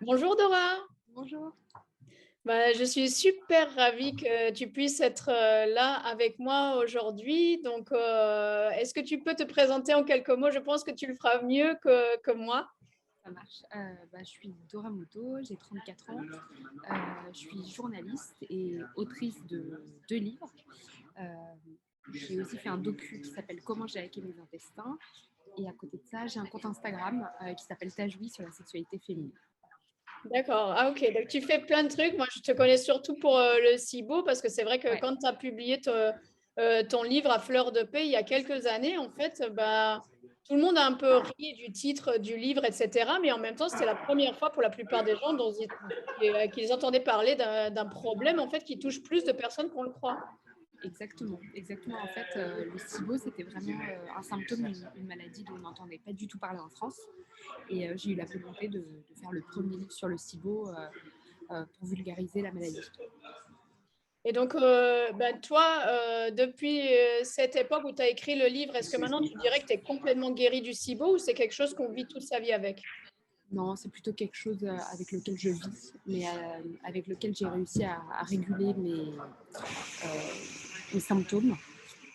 Bonjour Dora. Bonjour. Je suis super ravie que tu puisses être là avec moi aujourd'hui. Est-ce que tu peux te présenter en quelques mots? Je pense que tu le feras mieux que moi. Ça marche. Je suis Dora Muto, j'ai 34 ans. Je suis journaliste et autrice de 2 livres. Euh, j'ai aussi fait un docu qui s'appelle Comment j'ai hacké mes intestins. Et à côté de ça, j'ai un compte Instagram qui s'appelle Tajoui sur la sexualité féminine. D'accord. Ah ok, donc tu fais plein de trucs. Moi, je te connais surtout pour le SIBO parce que c'est vrai que Ouais, quand tu as publié ton livre à fleur de paix il y a quelques années, en fait, tout le monde a un peu ri du titre du livre, etc. Mais en même temps, c'était la première fois pour la plupart des gens qu'ils entendaient parler d'un problème en fait qui touche plus de personnes qu'on le croit. exactement. Exactement. En fait, le SIBO, c'était vraiment un symptôme, une maladie dont on n'entendait pas du tout parler en France. Et j'ai eu la volonté de faire le premier livre sur le SIBO pour vulgariser la maladie. Et donc, toi, depuis cette époque où tu as écrit le livre, est-ce que maintenant tu dirais que tu es complètement guéri du SIBO ou c'est quelque chose qu'on vit toute sa vie avec? Non, c'est plutôt quelque chose avec lequel je vis, mais avec lequel j'ai réussi à réguler euh, mes symptômes.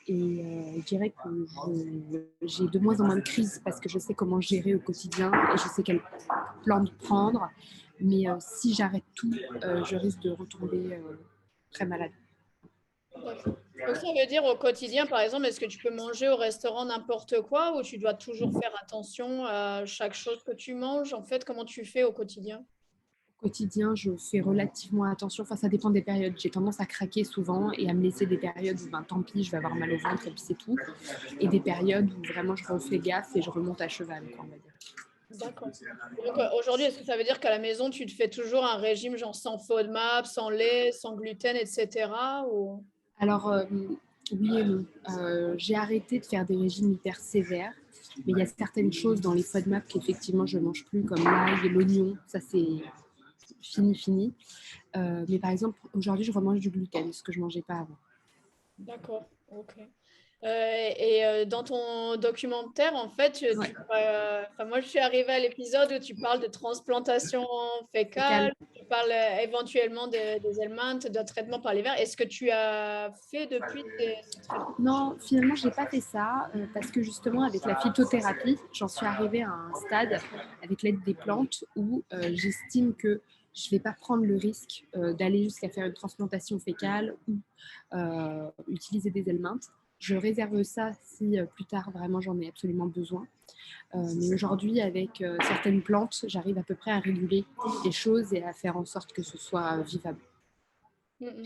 Et je dirais que j'ai de moins en moins de crises parce que je sais comment gérer au quotidien et je sais quel plan de prendre. Mais si j'arrête tout, je risque de retomber très malade. D'accord. Donc, ça veut dire au quotidien, par exemple, est-ce que tu peux manger au restaurant n'importe quoi ou tu dois toujours faire attention à chaque chose que tu manges? En fait, comment tu fais au quotidien? Au quotidien, je fais relativement attention. Enfin, ça dépend des périodes. J'ai tendance à craquer souvent et à me laisser des périodes où, ben, tant pis, je vais avoir mal au ventre et puis c'est tout. Et des périodes où vraiment je refais gaffe et je remonte à cheval, quoi, on va dire. D'accord. Donc, aujourd'hui, est-ce que ça veut dire qu'à la maison, tu te fais toujours un régime genre sans FODMAP, sans lait, sans gluten, etc. ou... Alors, oui et non. J'ai arrêté de faire des régimes hyper sévères, mais il y a certaines choses dans les FODMAP qu'effectivement je ne mange plus, comme l'ail et l'oignon. Ça, c'est fini, fini. Mais par exemple, aujourd'hui, je remange du gluten, ce que je ne mangeais pas avant. D'accord, ok. Dans ton documentaire, en fait, Ouais, moi, je suis arrivée à l'épisode où tu parles de transplantation c'est calme. fécale, tu parles éventuellement des aliments, d'un traitement par les vers. Est-ce que tu as fait depuis ce traitement? Non, finalement, je n'ai pas fait ça parce que justement, avec la phytothérapie, j'en suis arrivée à un stade avec l'aide des plantes où j'estime que je ne vais pas prendre le risque d'aller jusqu'à faire une transplantation fécale ou utiliser des helminths. Je réserve ça si plus tard vraiment j'en ai absolument besoin. Mais aujourd'hui, avec certaines plantes, j'arrive à peu près à réguler les choses et à faire en sorte que ce soit vivable. Mm, mm.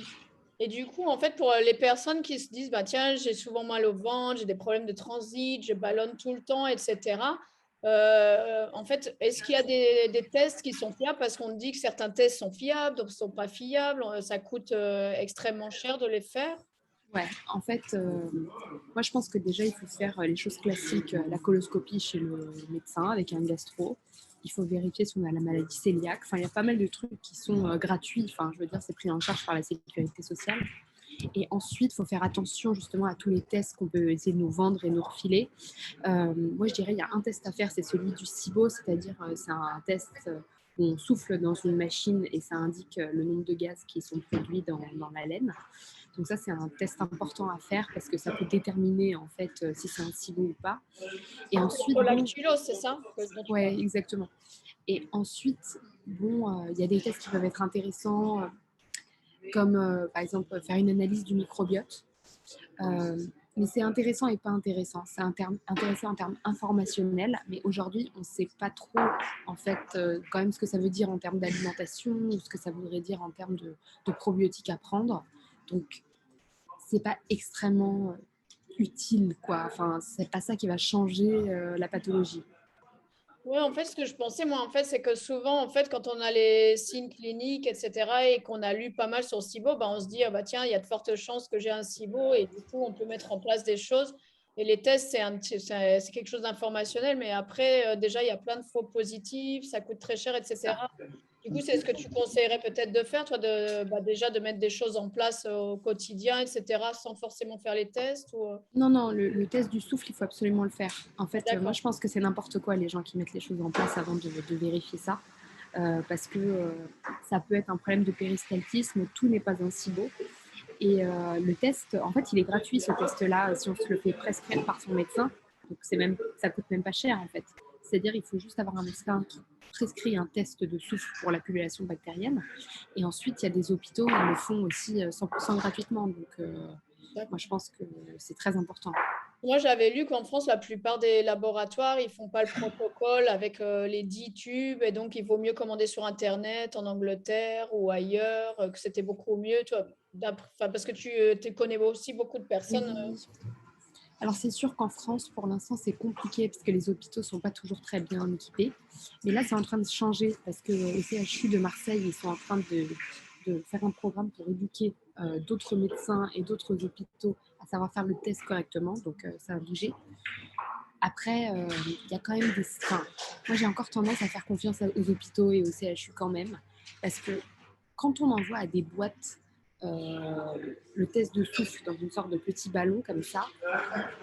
Et du coup, en fait, pour les personnes qui se disent, bah, tiens, j'ai souvent mal au ventre, j'ai des problèmes de transit, je ballonne tout le temps, etc. En fait, est-ce qu'il y a des tests qui sont fiables? Parce qu'on dit que certains tests sont fiables, d'autres ne sont pas fiables. Ça coûte extrêmement cher de les faire. Ouais, en fait, moi je pense que déjà il faut faire les choses classiques, la coloscopie chez le médecin avec un gastro. Il faut vérifier si on a la maladie cœliaque. Enfin, il y a pas mal de trucs qui sont gratuits. Enfin, je veux dire, c'est pris en charge par la sécurité sociale. Et ensuite, il faut faire attention justement à tous les tests qu'on peut essayer de nous vendre et nous refiler. Moi, je dirais, il y a un test à faire, c'est celui du SIBO, c'est-à-dire c'est un test où on souffle dans une machine et ça indique le nombre de gaz qui sont produits dans la laine. Donc ça, c'est un test important à faire parce que ça peut déterminer en fait si c'est un SIBO ou pas. Et ensuite, bon, Lactulose, c'est ça dont tu ouais, parles. exactement. Et ensuite, bon, il y a des tests qui peuvent être intéressants, comme par exemple faire une analyse du microbiote. Euh, mais c'est intéressant et pas intéressant. C'est intéressant en termes informationnels, mais aujourd'hui, on ne sait pas trop, en fait, quand même ce que ça veut dire en termes d'alimentation ou ce que ça voudrait dire en termes de probiotiques à prendre. Donc, c'est pas extrêmement utile, quoi. Enfin, c'est pas ça qui va changer la pathologie. Oui, en fait, ce que je pensais, moi, en fait, c'est que souvent, en fait, quand on a les signes cliniques, etc., et qu'on a lu pas mal sur le SIBO, on se dit, ah, bah, tiens, il y a de fortes chances que j'ai un SIBO, et du coup, on peut mettre en place des choses. Et les tests, c'est quelque chose d'informationnel, mais après, déjà, il y a plein de faux positifs, ça coûte très cher, Ça. etc. Du coup, c'est ce que tu conseillerais peut-être de faire, toi, déjà de mettre des choses en place au quotidien, etc., sans forcément faire les tests ou... Non, non, le test du souffle, il faut absolument le faire. En fait, moi, D'accord. je pense que c'est n'importe quoi les gens qui mettent les choses en place avant de vérifier ça. parce que ça peut être un problème de péristaltisme. Tout n'est pas un SIBO. Et le test, en fait, il est gratuit ce test-là si on se le fait prescrire par son médecin. Donc ça coûte même pas cher en fait. C'est-à-dire il faut juste avoir un médecin qui prescrit un test de souffle pour la population bactérienne. Et ensuite, il y a des hôpitaux qui le font aussi 100% gratuitement. Donc moi, je pense que c'est très important. Moi, j'avais lu qu'en France, la plupart des laboratoires, ils font pas le protocole avec les 10 tubes et donc il vaut mieux commander sur Internet en Angleterre ou ailleurs, que c'était beaucoup mieux, toi, parce que tu connais aussi beaucoup de personnes. Oui. Alors c'est sûr qu'en France, pour l'instant, c'est compliqué parce que les hôpitaux ne sont pas toujours très bien équipés. Mais là, c'est en train de changer parce qu'au CHU de Marseille, ils sont en train de faire un programme pour éduquer d'autres médecins et d'autres hôpitaux à savoir faire le test correctement. Donc ça a bougé. Après, il y a quand même des... Enfin, moi, j'ai encore tendance à faire confiance aux hôpitaux et au CHU quand même. Parce que quand on envoie à des boîtes le test de souffle dans une sorte de petit ballon comme ça,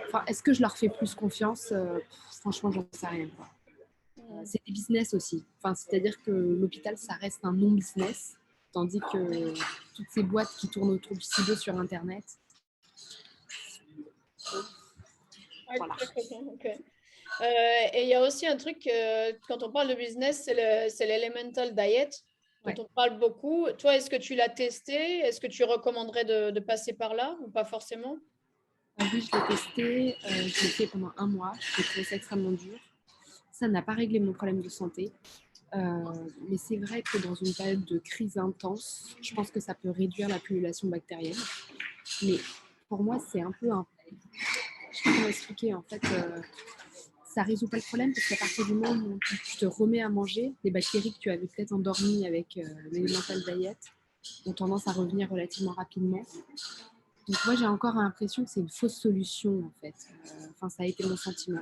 enfin, est-ce que je leur fais plus confiance Franchement, j'en sais rien. C'est des business aussi. Enfin, c'est-à-dire que l'hôpital, ça reste un non-business, tandis que toutes ces boîtes qui tournent autour du SIBO sur Internet, voilà. Okay. Et il y a aussi un truc, quand on parle de business, c'est l'Elemental Diet, dont on parle beaucoup. Toi, est-ce que tu l'as testé? Est-ce que tu recommanderais de passer par là ou pas forcément? Oui, je l'ai testé. Je l'ai fait pendant 1 mois. J'ai trouvé ça extrêmement dur. Ça n'a pas réglé mon problème de santé. Mais c'est vrai que dans une période de crise intense, je pense que ça peut réduire la population bactérienne. Mais pour moi, c'est un peu un... Je sais pas comment expliquer. En fait, ça ne résout pas le problème parce qu'à partir du moment où tu te remets à manger, les bactéries que tu avais peut-être endormies avec l'Elemental Diet ont tendance à revenir relativement rapidement. Donc moi, j'ai encore l'impression que c'est une fausse solution, en fait. Enfin, ça a été mon sentiment.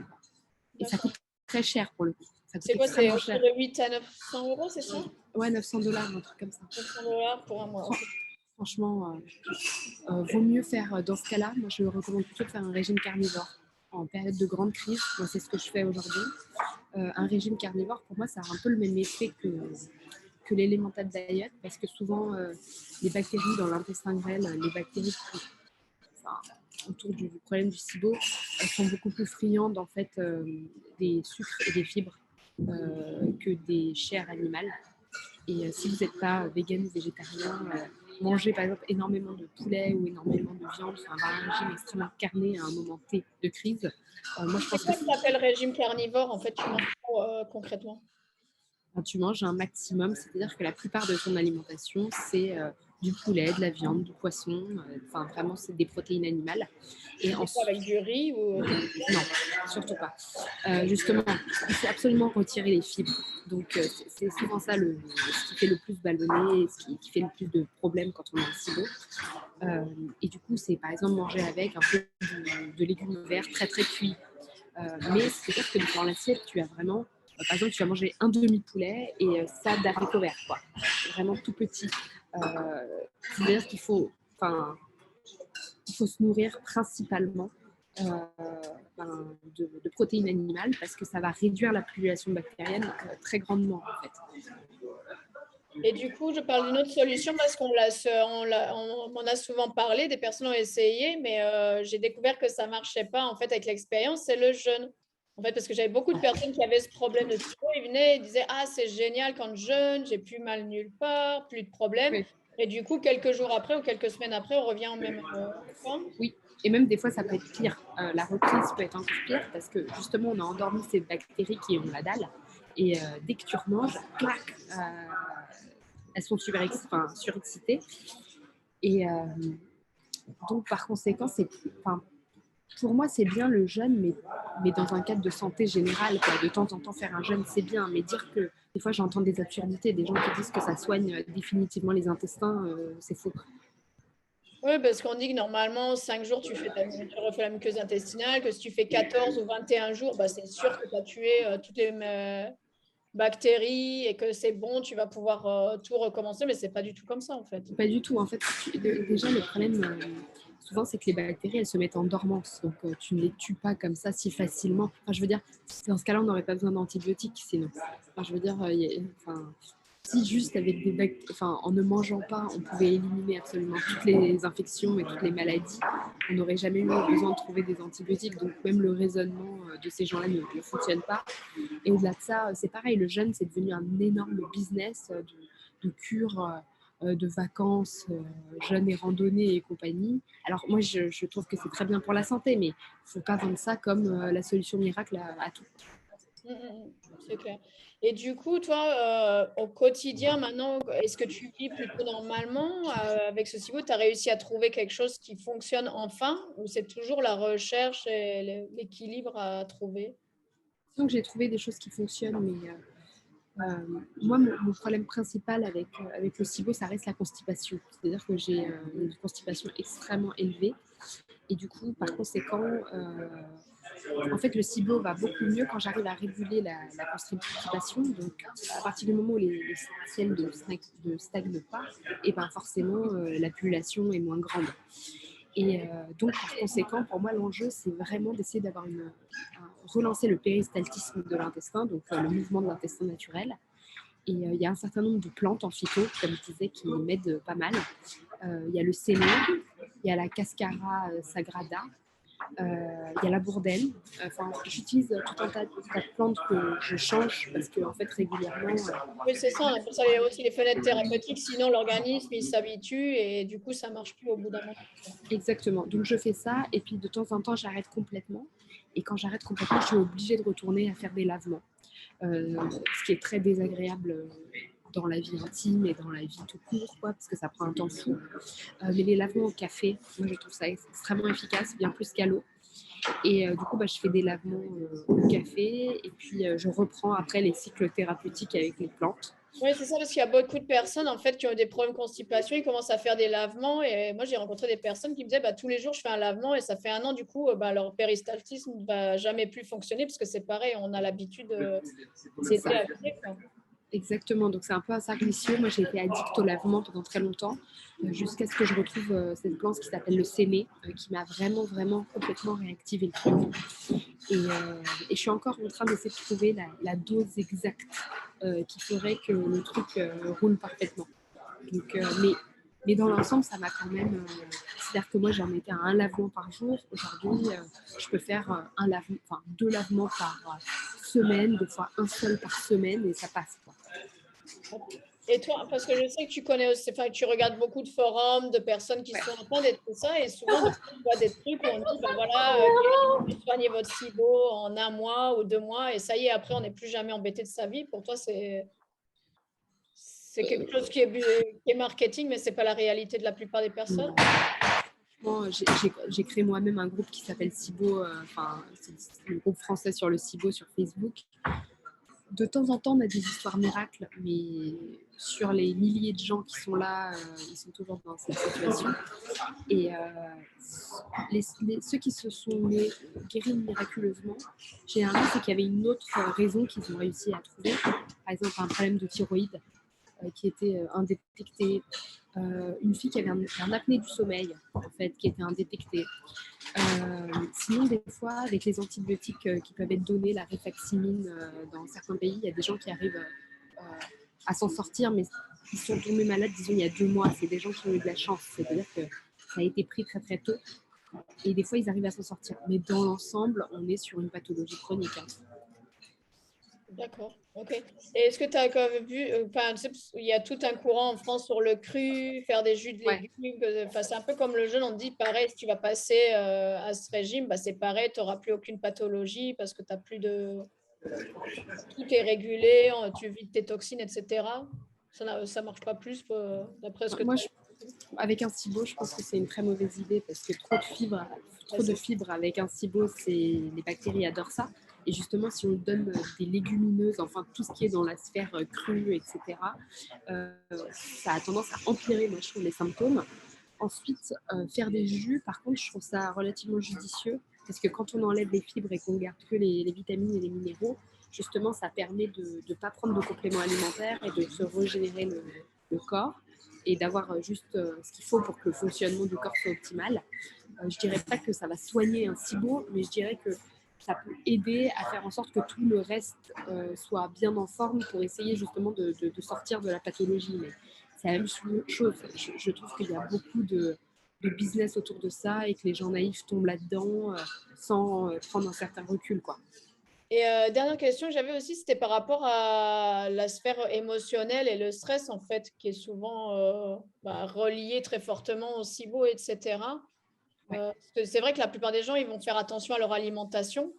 Et ça coûte très cher pour le coup. Ça coûte C'est quoi? C'est extrêmement autour cher. de 8 à 900 euros, c'est ça? Ouais, 900 $, un truc comme ça. 900 $ pour un mois. Franchement, vaut mieux faire, dans ce cas-là, moi je recommande plutôt de faire un régime carnivore en période de grande crise. Moi, c'est ce que je fais aujourd'hui. Un régime carnivore, pour moi, ça a un peu le même effet que l'Elemental Diet, parce que souvent, les bactéries dans l'intestin grêle, les bactéries autour du problème du SIBO, elles sont beaucoup plus friandes en fait des sucres et des fibres que des chairs animales. Et si vous n'êtes pas vegan ou végétarien, mangez par exemple énormément de poulet ou énormément de viande, enfin avoir un régime extrêmement carné à un moment T de crise. Moi, je pense C'est quoi que tu appelles régime carnivore? En fait, tu manges quoi, concrètement? quand tu manges un maximum, c'est-à-dire que la plupart de ton alimentation, c'est du poulet, de la viande, du poisson, enfin vraiment, c'est des protéines animales. Et ensuite, avec du riz ou... Non, surtout pas. Justement, il faut absolument retirer les fibres. Donc, c'est souvent ça ce qui fait le plus ballonner, ce qui fait le plus de problèmes quand on a un SIBO. Et du coup, c'est par exemple manger avec un peu de légumes verts très très cuits. Mais c'est-à-dire que dans l'assiette, tu as vraiment, par exemple, tu vas manger un demi-poulet et ça d'haricots verts, quoi. Vraiment tout petit. C'est-à-dire qu'il faut, il faut se nourrir principalement de protéines animales parce que ça va réduire la population bactérienne très grandement en fait. Et du coup, je parle d'une autre solution parce qu'on on a souvent parlé, des personnes ont essayé, mais j'ai découvert que ça ne marchait pas en fait avec l'expérience, c'est le jeûne. En fait, parce que j'avais beaucoup de personnes qui avaient ce problème de SIBO, ils venaient et disaient ah c'est génial quand je jeûne, j'ai plus mal nulle part, plus de problème. Oui. Et du coup, quelques jours après ou quelques semaines après, on revient au même point. Oui, et même des fois ça peut être pire. La reprise peut être encore pire parce que justement on a endormi ces bactéries qui ont la dalle et dès que tu remanges, clac, elles sont surexcitées. Et donc, par conséquent, pour moi, c'est bien le jeûne, mais dans un cadre de santé générale. Quoi. De temps en temps, faire un jeûne, c'est bien. Mais dire que, des fois, j'entends des absurdités, des gens qui disent que ça soigne définitivement les intestins, c'est faux. Oui, parce qu'on dit que normalement, 5 jours, tu refais la muqueuse intestinale, que si tu fais 14 ou 21 jours, bah, c'est sûr que tu as tué toutes les bactéries et que c'est bon, tu vas pouvoir tout recommencer, mais c'est pas du tout comme ça en fait. Pas du tout. En fait, déjà, le problème, souvent, c'est que les bactéries, elles se mettent en dormance. Donc, tu ne les tues pas comme ça si facilement. Enfin, je veux dire, dans ce cas-là, on n'aurait pas besoin d'antibiotiques sinon. Enfin, je veux dire, si juste avec en ne mangeant pas, on pouvait éliminer absolument toutes les infections et toutes les maladies, on n'aurait jamais eu besoin de trouver des antibiotiques. Donc même le raisonnement de ces gens-là ne fonctionne pas. Et au-delà de ça, c'est pareil, le jeûne, c'est devenu un énorme business de cure, de vacances, jeûne et randonnée et compagnie. Alors moi, je trouve que c'est très bien pour la santé, mais il ne faut pas vendre ça comme la solution miracle à tout. C'est clair. Et du coup, toi, au quotidien, maintenant, est-ce que tu vis plutôt normalement avec ce SIBO? Tu as réussi à trouver quelque chose qui fonctionne enfin ou c'est toujours la recherche et l'équilibre à trouver? Donc j'ai trouvé des choses qui fonctionnent, mais moi, mon problème principal avec le SIBO, ça reste la constipation. C'est-à-dire que j'ai une constipation extrêmement élevée. Et du coup, par conséquent, en fait, le SIBO va beaucoup mieux quand j'arrive à réguler la constipation. Donc, à partir du moment où les ciels ne stagnent pas, et ben forcément, la pullulation est moins grande. Et donc, par conséquent, pour moi, l'enjeu, c'est vraiment d'essayer relancer le péristaltisme de l'intestin, donc le mouvement de l'intestin naturel. Et il y a un certain nombre de plantes en phyto, comme je disais, qui m'aident pas mal. Il y a le séné, il y a la cascara sagrada, il y a la bourdaine. Enfin, j'utilise tout un tas de plantes que je change parce que, en fait, régulièrement. Oui, c'est ça. On appelle ça aussi les fenêtres thérapeutiques. Sinon, l'organisme, il s'habitue et du coup, ça ne marche plus au bout d'un moment. Exactement. Donc, je fais ça et puis de temps en temps, j'arrête complètement. Et quand j'arrête complètement, je suis obligée de retourner à faire des lavements. Ce qui est très désagréable dans la vie intime et dans la vie tout court, quoi, parce que ça prend un temps fou. Mais les lavements au café, moi je trouve ça extrêmement efficace, bien plus qu'à l'eau. Et du coup, je fais des lavements au café et puis je reprends après les cycles thérapeutiques avec les plantes. Oui, c'est ça, parce qu'il y a beaucoup de personnes en fait qui ont des problèmes de constipation, ils commencent à faire des lavements. Et moi, j'ai rencontré des personnes qui me disaient tous les jours, je fais un lavement et ça fait 1 an, du coup, leur péristaltisme ne va jamais plus fonctionner parce que c'est pareil, on a l'habitude d'aider à vider, quoi. Exactement, donc c'est un peu un cercle vicieux. Moi, j'ai été addict au lavement pendant très longtemps, jusqu'à ce que je retrouve cette plante qui s'appelle le séné, qui m'a vraiment, vraiment complètement réactivé le truc. Et je suis encore en train d'essayer de trouver la dose exacte qui ferait que le truc roule parfaitement. Donc, mais dans l'ensemble, ça m'a quand même. C'est-à-dire que moi, j'en étais à un lavement par jour. Aujourd'hui, je peux faire 2 lavements par semaine, des fois un seul par semaine, et ça passe, quoi. Et toi, parce que je sais que tu connais aussi, enfin, que tu regardes beaucoup de forums de personnes qui sont en train d'être ça, et souvent, des fois, on voit des trucs où on dit, voilà, soignez votre SIBO en 1 mois ou 2 mois, et ça y est, après, on n'est plus jamais embêté de sa vie. Pour toi, c'est quelque chose qui est marketing, mais ce n'est pas la réalité de la plupart des personnes. J'ai créé moi-même un groupe qui s'appelle SIBO, c'est le groupe français sur le SIBO sur Facebook. De temps en temps, on a des histoires miracles, mais sur les milliers de gens qui sont là, ils sont toujours dans cette situation. Et ceux qui se sont guéris miraculeusement, généralement, c'est qu'il y avait une autre raison qu'ils ont réussi à trouver. Par exemple, un problème de thyroïde qui était indétecté. Une fille qui avait un apnée du sommeil, en fait, qui était indétectée. Sinon, des fois, avec les antibiotiques qui peuvent être donnés, la rifaximin, dans certains pays, il y a des gens qui arrivent à s'en sortir, mais ils sont tombés malades, disons, il y a 2 mois. C'est des gens qui ont eu de la chance, c'est-à-dire que ça a été pris très très tôt, et des fois, ils arrivent à s'en sortir. Mais dans l'ensemble, on est sur une pathologie chronique. D'accord, ok. Et est-ce que tu as quand même vu, il y a tout un courant en France sur le cru, faire des jus de légumes, c'est un peu comme le jeûne, on dit pareil, si tu vas passer à ce régime, c'est pareil, tu n'auras plus aucune pathologie parce que tu n'as plus de... Tout est régulé, tu vides tes toxines, etc. Ça ne marche pas plus d'après ce que Moi, avec un SIBO, je pense que c'est une très mauvaise idée parce que trop de fibres avec un SIBO, les bactéries adorent ça. Et justement, si on donne des légumineuses, enfin tout ce qui est dans la sphère crue, etc., ça a tendance à empirer, moi, je trouve, les symptômes. Ensuite, faire des jus, par contre, je trouve ça relativement judicieux parce que quand on enlève les fibres et qu'on garde que les vitamines et les minéraux, justement, ça permet de ne pas prendre de compléments alimentaires et de se régénérer le corps et d'avoir juste ce qu'il faut pour que le fonctionnement du corps soit optimal. Je ne dirais pas que ça va soigner un SIBO, mais je dirais que ça peut aider à faire en sorte que tout le reste soit bien en forme pour essayer justement de sortir de la pathologie. Mais c'est la même chose. Je trouve qu'il y a beaucoup de business autour de ça et que les gens naïfs tombent là-dedans sans prendre un certain recul, quoi. Et dernière question que j'avais aussi, c'était par rapport à la sphère émotionnelle et le stress, en fait, qui est souvent relié très fortement au SIBO, etc. Ouais. Parce que c'est vrai que la plupart des gens, ils vont faire attention à leur alimentation.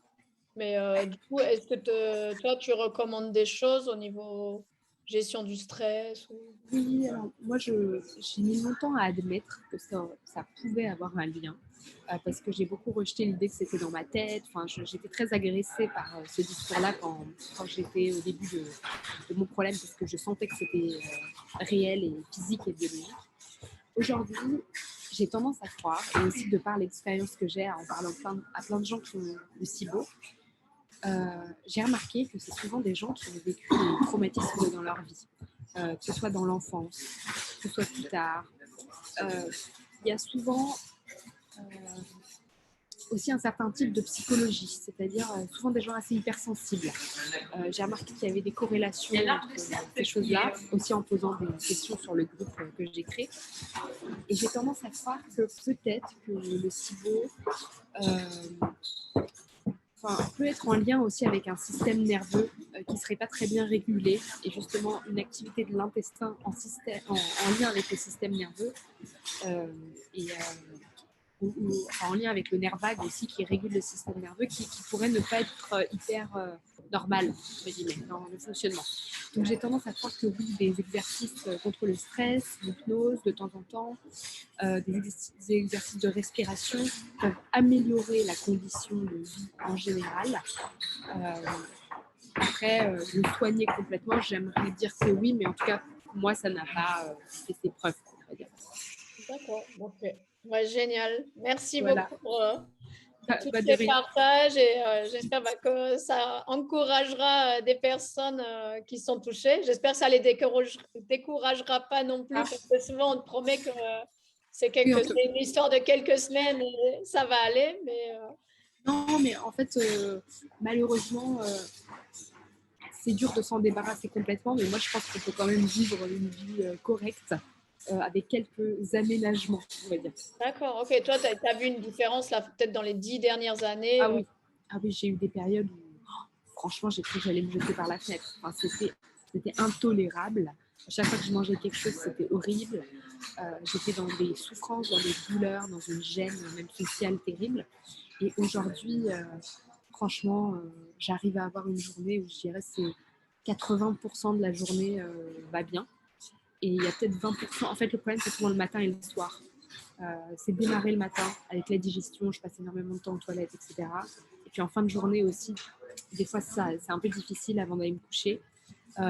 Mais du coup, est-ce que toi, tu recommandes des choses au niveau gestion du stress Oui, alors moi j'ai mis longtemps à admettre que ça pouvait avoir un lien parce que j'ai beaucoup rejeté l'idée que c'était dans ma tête. Enfin, j'étais très agressée par ce discours-là quand j'étais au début de mon problème parce que je sentais que c'était réel et physique et biologique. Aujourd'hui, j'ai tendance à croire, et aussi de par l'expérience que j'ai en parlant à plein de gens qui ont le SIBO, j'ai remarqué que c'est souvent des gens qui ont vécu des traumatismes dans leur vie, que ce soit dans l'enfance, que ce soit plus tard. Il y a souvent aussi un certain type de psychologie, c'est-à-dire souvent des gens assez hypersensibles. J'ai remarqué qu'il y avait des corrélations entre ces choses-là, aussi en posant des questions sur le groupe que j'ai créé. Et j'ai tendance à croire que peut-être que le SIBO peut être en lien aussi avec un système nerveux qui ne serait pas très bien régulé et justement une activité de l'intestin en lien avec le système nerveux et en lien avec le nerf vague aussi qui régule le système nerveux qui pourrait ne pas être hyper normal entre guillemets, dans le fonctionnement. Donc j'ai tendance à croire que oui, des exercices contre le stress, l'hypnose de temps en temps, des exercices de respiration peuvent améliorer la condition de vie en général. Après, le soigner complètement, j'aimerais dire que oui, mais en tout cas, moi, ça n'a pas fait ses preuves, on va dire. D'accord, ok. Ouais, génial. Merci Voilà. beaucoup pour tous Bah, de ces rien. partages et j'espère que ça encouragera des personnes qui sont touchées. J'espère que ça les découragera pas non plus parce que souvent on te promet que c'est Oui, une histoire de quelques semaines et ça va aller. Mais non, mais en fait, malheureusement, c'est dur de s'en débarrasser complètement, mais moi, je pense qu'on peut quand même vivre une vie correcte avec quelques aménagements, on va dire. d'accord, ok. Toi, tu as vu une différence là, peut-être dans les 10 dernières années. Ah oui, j'ai eu des périodes où, franchement, j'ai cru que j'allais me jeter par la fenêtre. Enfin, c'était intolérable. À chaque fois que je mangeais quelque chose, c'était horrible. J'étais dans des souffrances, dans des douleurs, dans une gêne, même sociale terrible. Et aujourd'hui, franchement, j'arrive à avoir une journée où je dirais c'est 80% de la journée va bien. Et il y a peut-être 20%. En fait, le problème, c'est souvent le matin et le soir. C'est démarrer le matin avec la digestion, je passe énormément de temps aux toilettes, etc. Et puis en fin de journée aussi, des fois c'est un peu difficile avant d'aller me coucher,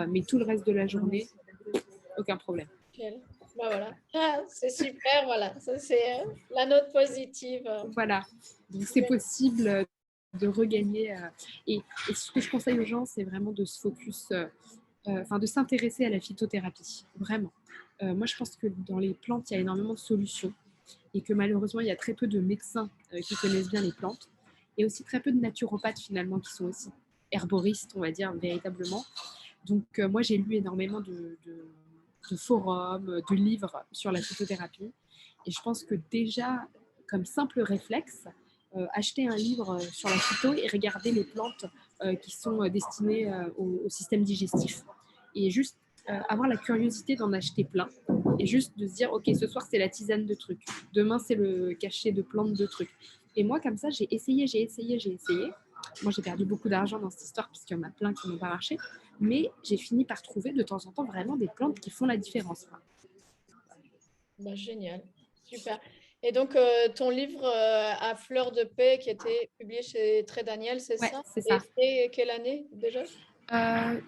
mais tout le reste de la journée, aucun problème. Nickel. Bah voilà. Ah, c'est super, voilà. Ça, c'est la note positive. Voilà, donc c'est possible de regagner. Et ce que je conseille aux gens, c'est vraiment de se focus, de s'intéresser à la phytothérapie, vraiment. Moi, je pense que dans les plantes, il y a énormément de solutions et que malheureusement, il y a très peu de médecins qui connaissent bien les plantes et aussi très peu de naturopathes finalement qui sont aussi herboristes, on va dire, véritablement. Donc, moi, j'ai lu énormément de forums, de livres sur la phytothérapie et je pense que déjà, comme simple réflexe, acheter un livre sur la phyto et regarder les plantes qui sont destinées au système digestif. Et juste avoir la curiosité d'en acheter plein et juste de se dire, ok, ce soir c'est la tisane de trucs, demain c'est le cachet de plantes de trucs. Et moi, comme ça, j'ai essayé. Moi, j'ai perdu beaucoup d'argent dans cette histoire puisqu'il y en a plein qui n'ont pas marché. Mais j'ai fini par trouver de temps en temps vraiment des plantes qui font la différence. Bah, génial, super. Et donc, ton livre à fleur de paix qui a été publié chez Très Daniel, c'est Ouais, ça? c'est Et ça. c'est quelle année déjà? Je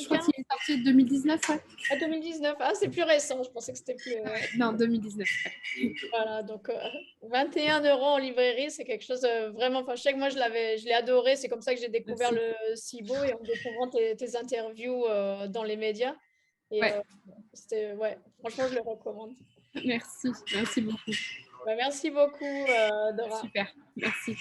crois qu'il est sorti en 2019, ouais. Ah, 2019. Ah, c'est plus récent. Je pensais que c'était plus. Non, 2019. Voilà, donc 21 € en librairie, c'est quelque chose de vraiment. Enfin, je sais que moi, je l'ai adoré. C'est comme ça que j'ai découvert Merci. le SIBO et en découvrant tes interviews dans les médias. Et Ouais, c'était, ouais, franchement, je le recommande. merci beaucoup. Bah, merci beaucoup, Dora. Super, merci.